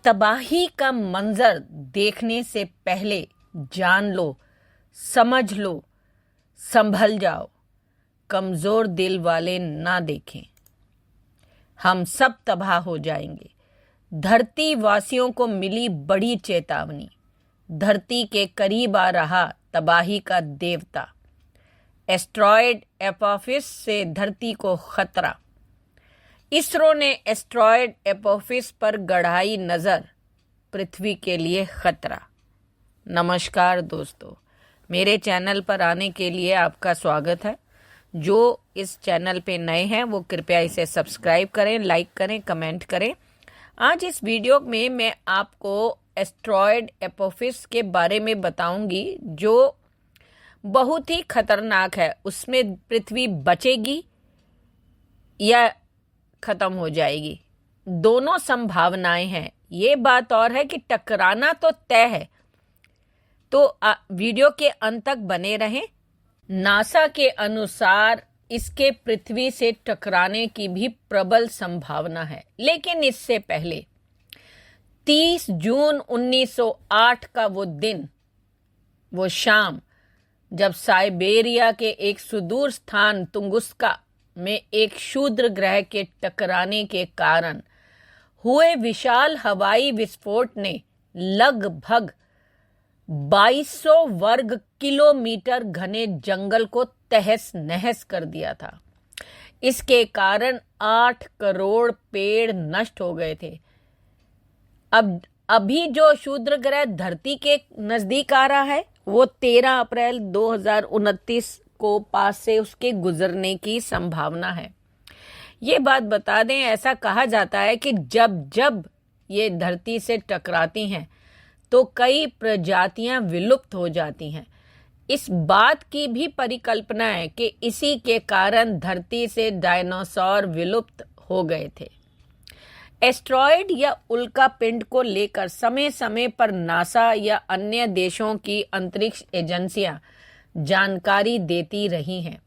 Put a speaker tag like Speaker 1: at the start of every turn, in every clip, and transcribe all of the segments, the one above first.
Speaker 1: तबाही का मंजर देखने से पहले जान लो, समझ लो, संभल जाओ। कमजोर दिल वाले ना देखें, हम सब तबाह हो जाएंगे। धरती वासियों को मिली बड़ी चेतावनी। धरती के करीब आ रहा तबाही का देवता। एस्ट्रॉयड एपोफिस से धरती को खतरा। इसरो ने एस्ट्रॉयड एपोफिस पर गड़ाई नजर, पृथ्वी के लिए खतरा। नमस्कार दोस्तों, मेरे चैनल पर आने के लिए आपका स्वागत है। जो इस चैनल पे नए हैं वो कृपया इसे सब्सक्राइब करें, लाइक करें, कमेंट करें। आज इस वीडियो में मैं आपको एस्ट्रॉयड एपोफिस के बारे में बताऊंगी जो बहुत ही खतरनाक है। उसमें पृथ्वी बचेगी या खत्म हो जाएगी, दोनों संभावनाएं हैं। ये बात और है कि टकराना तो तय है, तो वीडियो के अंत तक बने रहें। नासा के अनुसार इसके पृथ्वी से टकराने की भी प्रबल संभावना है, लेकिन इससे पहले 30 जून 1908 का वो दिन, वो शाम, जब साइबेरिया के एक सुदूर स्थान तुंगुस्का में एक क्षुद्र ग्रह के टकराने के कारण हुए विशाल हवाई विस्फोट ने लगभग 2200 वर्ग किलोमीटर घने जंगल को तहस नहस कर दिया था। इसके कारण 8 करोड़ पेड़ नष्ट हो गए थे। अभी जो क्षुद्र ग्रह धरती के नजदीक आ रहा है वो 13 अप्रैल 2029 को पास से उसके गुजरने की संभावना है। ये बात बता दें, ऐसा कहा जाता है कि जब जब ये धरती से टकराती हैं तो कई प्रजातियां विलुप्त हो जाती हैं। इस बात की भी परिकल्पना है कि इसी के कारण धरती से डायनासोर विलुप्त हो गए थे। एस्ट्रॉयड या उल्का पिंड को लेकर समय समय पर नासा या अन्य देशों की अंतरिक्ष एजेंसियां जानकारी देती रही हैं।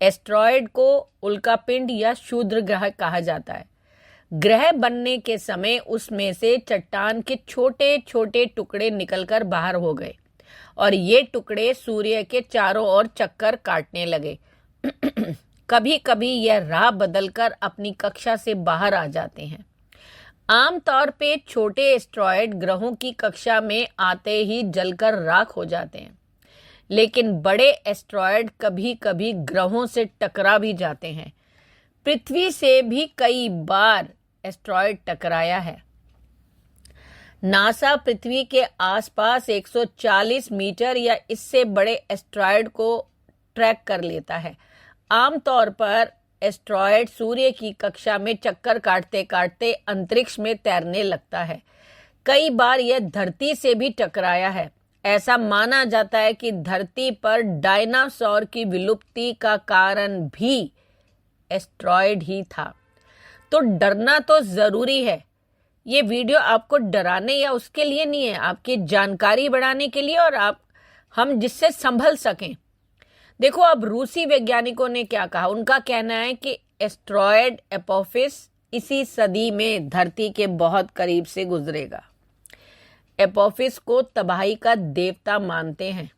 Speaker 1: एस्ट्रॉयड को उल्कापिंड या क्षुद्र ग्रह कहा जाता है। ग्रह बनने के समय उसमें से चट्टान के छोटे छोटे टुकड़े निकलकर बाहर हो गए और ये टुकड़े सूर्य के चारों ओर चक्कर काटने लगे। कभी कभी यह राह बदलकर अपनी कक्षा से बाहर आ जाते हैं। आमतौर पे छोटे एस्ट्रॉयड ग्रहों की कक्षा में आते ही जलकर राख हो जाते हैं, लेकिन बड़े एस्ट्रॉयड कभी कभी ग्रहों से टकरा भी जाते हैं। पृथ्वी से भी कई बार एस्ट्रॉयड टकराया है। नासा पृथ्वी के आसपास 140 मीटर या इससे बड़े एस्ट्रॉयड को ट्रैक कर लेता है। आमतौर पर एस्ट्रॉयड सूर्य की कक्षा में चक्कर काटते काटते अंतरिक्ष में तैरने लगता है। कई बार यह धरती से भी टकराया है। ऐसा माना जाता है कि धरती पर डायनासोर की विलुप्ति का कारण भी एस्ट्रॉयड ही था। तो डरना तो जरूरी है। ये वीडियो आपको डराने या उसके लिए नहीं है, आपकी जानकारी बढ़ाने के लिए और हम जिससे संभल सकें। देखो, अब रूसी वैज्ञानिकों ने क्या कहा। उनका कहना है कि एस्ट्रॉयड एपोफिस इसी सदी में धरती के बहुत करीब से गुजरेगा। एपोफिस को तबाही का देवता मानते हैं।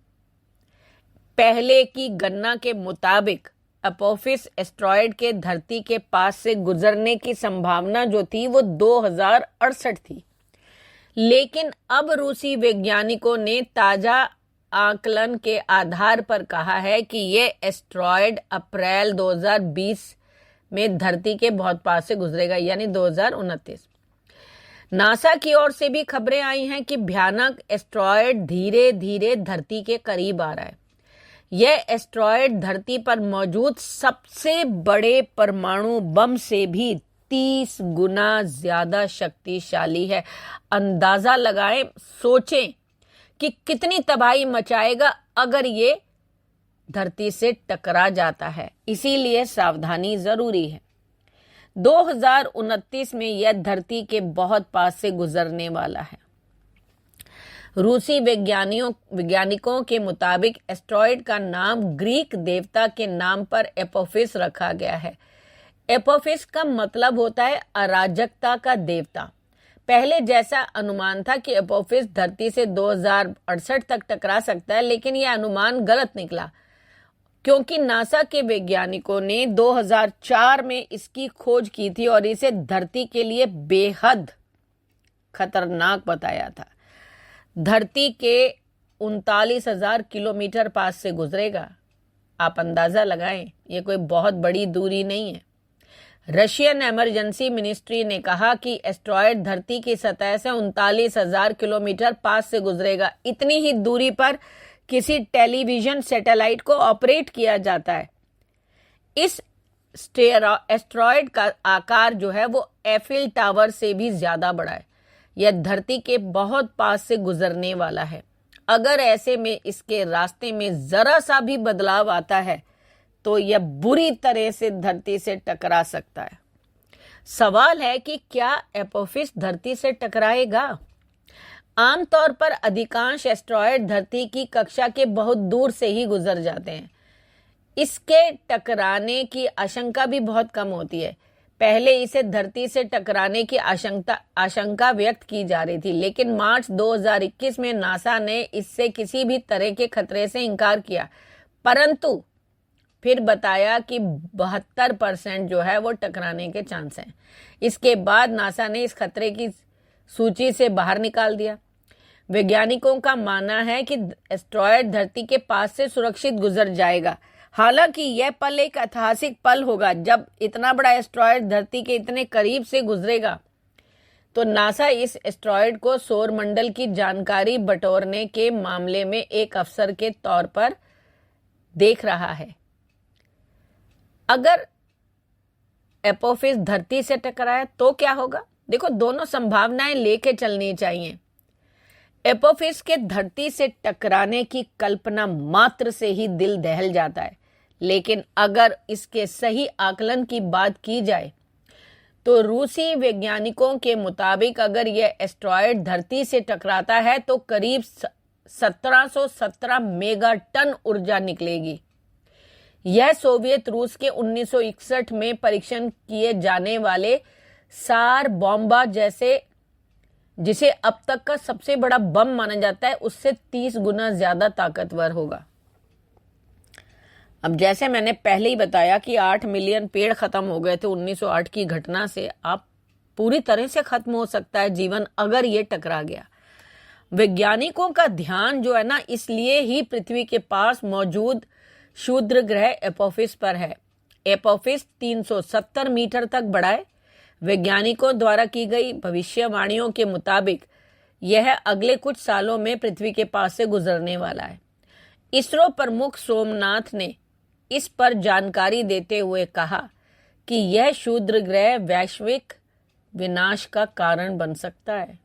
Speaker 1: पहले की गणना के मुताबिक एपोफिस एस्ट्रॉयड के धरती के पास से गुजरने की संभावना जो थी वो 2068 थी, लेकिन अब रूसी वैज्ञानिकों ने ताजा आकलन के आधार पर कहा है कि ये एस्ट्रॉयड अप्रैल 2020 में धरती के बहुत पास से गुजरेगा, यानी 2029। नासा की ओर से भी खबरें आई हैं कि भयानक एस्ट्रॉयड धीरे धीरे धरती के करीब आ रहा है। यह एस्ट्रॉयड धरती पर मौजूद सबसे बड़े परमाणु बम से भी 30 गुना ज्यादा शक्तिशाली है। अंदाजा लगाएं, सोचें कि कितनी तबाही मचाएगा अगर ये धरती से टकरा जाता है। इसीलिए सावधानी जरूरी है। 2029 में यह धरती के बहुत पास से गुजरने वाला है। रूसी वैज्ञानिकों के मुताबिक एस्ट्रॉयड का नाम ग्रीक देवता के नाम पर एपोफिस रखा गया है। एपोफिस का मतलब होता है अराजकता का देवता। पहले जैसा अनुमान था कि एपोफिस धरती से 2068 तक टकरा सकता है, लेकिन यह अनुमान गलत निकला क्योंकि नासा के वैज्ञानिकों ने 2004 में इसकी खोज की थी और इसे धरती के लिए बेहद खतरनाक बताया था। धरती के 39,000 किलोमीटर पास से गुजरेगा। आप अंदाजा लगाएं, ये कोई बहुत बड़ी दूरी नहीं है। रशियन इमरजेंसी मिनिस्ट्री ने कहा कि एस्ट्रॉयड धरती की सतह से 39,000 किलोमीटर पास से गुजरेगा। इतनी ही दूरी पर किसी टेलीविजन सैटेलाइट को ऑपरेट किया जाता है। इस एस्ट्रॉयड का आकार जो है वो एफिल टावर से भी ज्यादा बड़ा है। यह धरती के बहुत पास से गुजरने वाला है। अगर ऐसे में इसके रास्ते में जरा सा भी बदलाव आता है तो यह बुरी तरह से धरती से टकरा सकता है। सवाल है कि क्या एपोफिस धरती से टकराएगा? आमतौर पर अधिकांश एस्ट्रॉयड धरती की कक्षा के बहुत दूर से ही गुजर जाते हैं। इसके टकराने की आशंका भी बहुत कम होती है। पहले इसे धरती से टकराने की आशंका व्यक्त की जा रही थी, लेकिन मार्च 2021 में नासा ने इससे किसी भी तरह के खतरे से इनकार किया, परंतु फिर बताया कि 72% जो है वो टकराने के चांस हैं। इसके बाद नासा ने इस खतरे की सूची से बाहर निकाल दिया। वैज्ञानिकों का मानना है कि एस्ट्रॉयड धरती के पास से सुरक्षित गुजर जाएगा। हालांकि यह पल एक ऐतिहासिक पल होगा। जब इतना बड़ा एस्ट्रॉयड धरती के इतने करीब से गुजरेगा तो नासा इस एस्ट्रॉयड को सौर मंडल की जानकारी बटोरने के मामले में एक अवसर के तौर पर देख रहा है। अगर एपोफिस धरती से टकराए तो क्या होगा? देखो, दोनों संभावनाएं लेके चलनी चाहिए। एपोफिस के धरती से टकराने की कल्पना मात्र से ही दिल दहल जाता है, लेकिन अगर इसके सही आकलन की बात की जाए तो रूसी वैज्ञानिकों के मुताबिक अगर यह एस्ट्रॉयड धरती से टकराता है तो करीब 1717 मेगा टन ऊर्जा निकलेगी। यह सोवियत रूस के 1961 में परीक्षण किए जाने वाले सार बॉम्बा जिसे अब तक का सबसे बड़ा बम माना जाता है, उससे 30 गुना ज्यादा ताकतवर होगा। अब जैसे मैंने पहले ही बताया कि 8 मिलियन पेड़ खत्म हो गए थे 1908 की घटना से, आप पूरी तरह से खत्म हो सकता है जीवन अगर ये टकरा गया। वैज्ञानिकों का ध्यान जो है ना, इसलिए ही पृथ्वी के पास मौजूद क्षुद्र ग्रह एपोफिस पर है। एपोफिस 370 मीटर तक बड़ा है। वैज्ञानिकों द्वारा की गई भविष्यवाणियों के मुताबिक यह अगले कुछ सालों में पृथ्वी के पास से गुजरने वाला है। इसरो प्रमुख सोमनाथ ने इस पर जानकारी देते हुए कहा कि यह क्षुद्र ग्रह वैश्विक विनाश का कारण बन सकता है,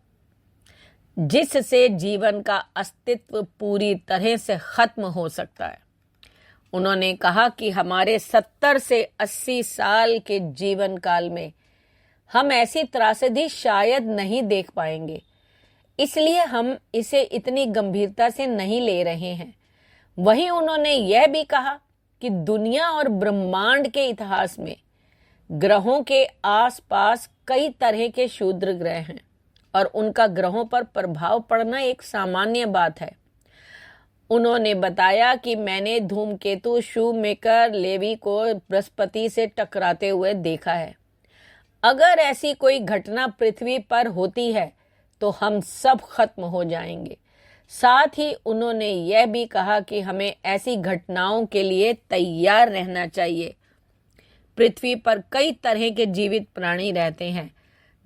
Speaker 1: जिससे जीवन का अस्तित्व पूरी तरह से खत्म हो सकता है। उन्होंने कहा कि हमारे 70 से 80 साल के जीवन काल में हम ऐसी त्रासदी शायद नहीं देख पाएंगे, इसलिए हम इसे इतनी गंभीरता से नहीं ले रहे हैं। वहीं उन्होंने यह भी कहा कि दुनिया और ब्रह्मांड के इतिहास में ग्रहों के आसपास कई तरह के क्षुद्र ग्रह हैं और उनका ग्रहों पर प्रभाव पड़ना एक सामान्य बात है। उन्होंने बताया कि मैंने धूमकेतु शूमेकर लेवी को बृहस्पति से टकराते हुए देखा है। अगर ऐसी कोई घटना पृथ्वी पर होती है तो हम सब खत्म हो जाएंगे। साथ ही उन्होंने यह भी कहा कि हमें ऐसी घटनाओं के लिए तैयार रहना चाहिए। पृथ्वी पर कई तरह के जीवित प्राणी रहते हैं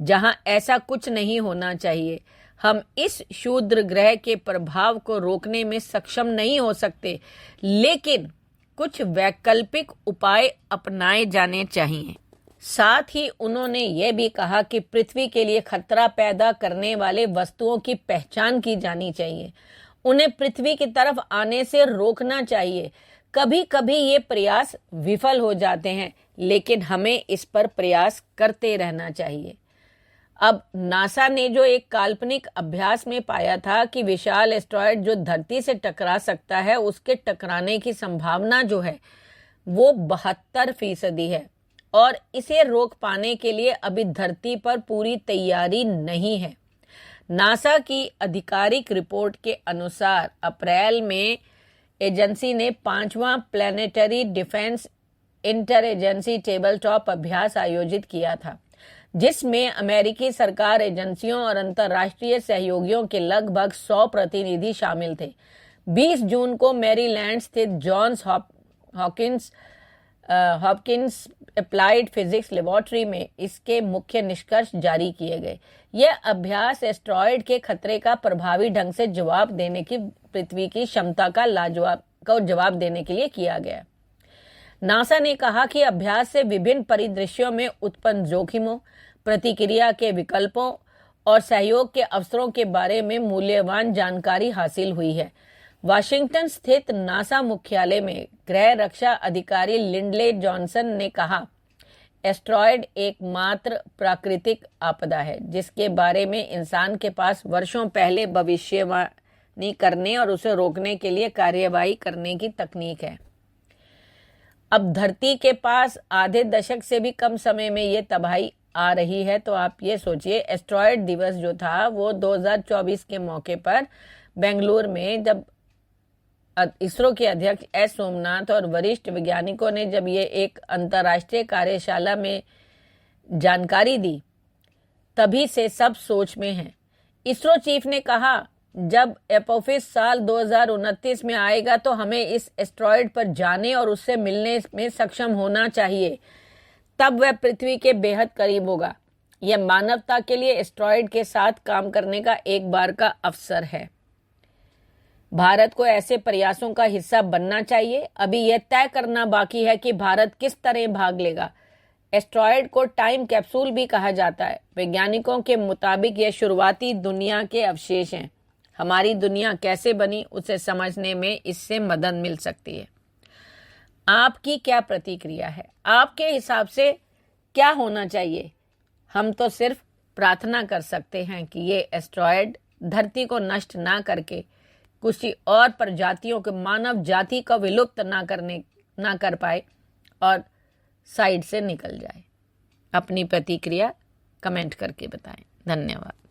Speaker 1: जहां ऐसा कुछ नहीं होना चाहिए। हम इस क्षुद्र ग्रह के प्रभाव को रोकने में सक्षम नहीं हो सकते, लेकिन कुछ वैकल्पिक उपाय अपनाए जाने चाहिए। साथ ही उन्होंने यह भी कहा कि पृथ्वी के लिए खतरा पैदा करने वाले वस्तुओं की पहचान की जानी चाहिए। उन्हें पृथ्वी की तरफ आने से रोकना चाहिए। कभी कभी ये प्रयास विफल हो जाते हैं, लेकिन हमें इस पर प्रयास करते रहना चाहिए। अब नासा ने जो एक काल्पनिक अभ्यास में पाया था कि विशाल एस्ट्रॉयड जो धरती से टकरा सकता है, उसके टकराने की संभावना जो है वो 72% है और इसे रोक पाने के लिए अभी धरती पर पूरी तैयारी नहीं है। नासा की आधिकारिक रिपोर्ट के अनुसार अप्रैल में एजेंसी ने 5वां प्लैनेटरी डिफेंस इंटरएजेंसी टेबल टॉप अभ्यास आयोजित किया था, जिसमें अमेरिकी सरकार एजेंसियों और अंतर्राष्ट्रीय सहयोगियों के लगभग 100 प्रतिनिधि शामिल थे। 20 जून को मैरीलैंड स्थित Johns Hopkins Applied Physics Laboratory में इसके मुख्य निष्कर्ष जारी किए गए। यह अभ्यास एस्टेरॉयड के खतरे का प्रभावी ढंग से जवाब देने की पृथ्वी की क्षमता का जवाब देने के लिए किया गया। नासा ने कहा कि अभ्यास से विभिन्न परिदृश्यों में उत्पन्न जोखिमों, प्रतिक्रिया के विकल्पों और सहयोग के अवसरों के बारे में मूल्यवान जानकारी हासिल हुई है। वाशिंगटन स्थित नासा मुख्यालय में गृह रक्षा अधिकारी लिंडले जॉनसन ने कहा, एस्टेरॉयड एकमात्र प्राकृतिक आपदा है जिसके बारे में इंसान के पास वर्षों पहले भविष्यवाणी करने और उसे रोकने के लिए कार्यवाही करने की तकनीक है। अब धरती के पास आधे दशक से भी कम समय में ये तबाही आ रही है, तो आप ये सोचिए, एस्टेरॉयड दिवस जो था वो 2024 के मौके पर बेंगलुरु में जब इसरो के अध्यक्ष एस सोमनाथ और वरिष्ठ वैज्ञानिकों ने जब ये एक अंतर्राष्ट्रीय कार्यशाला में जानकारी दी, तभी से सब सोच में हैं। इसरो चीफ ने कहा, जब एपोफिस साल 2029 में आएगा तो हमें इस एस्टेरॉयड पर जाने और उससे मिलने में सक्षम होना चाहिए। तब वह पृथ्वी के बेहद करीब होगा। यह मानवता के लिए एस्टेरॉयड के साथ काम करने का एक बार का अवसर है। भारत को ऐसे प्रयासों का हिस्सा बनना चाहिए। अभी यह तय करना बाकी है कि भारत किस तरह भाग लेगा। एस्टेरॉयड को टाइम कैप्सूल भी कहा जाता है। वैज्ञानिकों के मुताबिक यह शुरुआती दुनिया के अवशेष हैं। हमारी दुनिया कैसे बनी उसे समझने में इससे मदद मिल सकती है। आपकी क्या प्रतिक्रिया है? आपके हिसाब से क्या होना चाहिए? हम तो सिर्फ प्रार्थना कर सकते हैं कि ये एस्टेरॉयड धरती को नष्ट ना करके किसी और प्रजातियों के मानव जाति को विलुप्त ना कर पाए और साइड से निकल जाए। अपनी प्रतिक्रिया कमेंट करके बताएं। धन्यवाद।